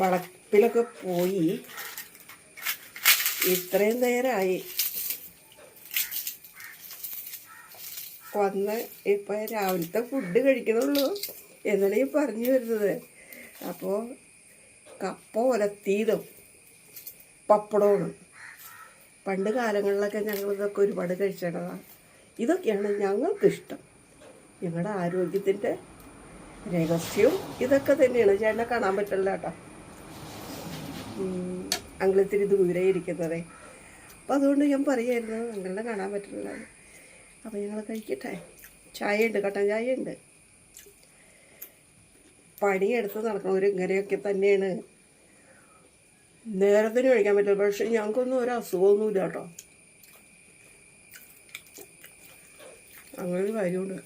വളപ്പിലൊക്കെ പോയി ഇത്രയും നേരമായി വന്ന് ഇപ്പം രാവിലത്തെ ഫുഡ് കഴിക്കണുള്ളൂ എന്നാണ് ഈ പറഞ്ഞു വരുന്നത്. അപ്പോൾ കപ്പ ഉലത്തിയതും പപ്പടവും പണ്ട് കാലങ്ങളിലൊക്കെ ഞങ്ങളിതൊക്കെ ഒരുപാട് കഴിച്ചിടതാണ്. ഇതൊക്കെയാണ് ഞങ്ങൾക്കിഷ്ടം. ഞങ്ങളുടെ ആരോഗ്യത്തിൻ്റെ രഹസ്യവും ഇതൊക്കെ തന്നെയാണ്. ചേട്ടനെ കാണാൻ പറ്റില്ല കേട്ടോ, അങ്ങളിത്തിരി ദൂരെ ഇരിക്കുന്നതേ. അപ്പം അതുകൊണ്ട് ഞാൻ പറയായിരുന്നു അങ്ങളെ കാണാൻ പറ്റില്ല. അപ്പോൾ ഞങ്ങൾ കഴിക്കട്ടെ. ചായ ഉണ്ട്, കട്ടൻ ചായ ഉണ്ട്. പണിയെടുത്ത് നടക്കണവർ ഇങ്ങനെയൊക്കെ തന്നെയാണ്. നേരത്തിന് കഴിക്കാൻ പറ്റില്ല. പക്ഷെ ഞങ്ങൾക്കൊന്നും ഒരു അസുഖമൊന്നുമില്ല കേട്ടോ, അങ്ങനൊരു കാര്യമുണ്ട്.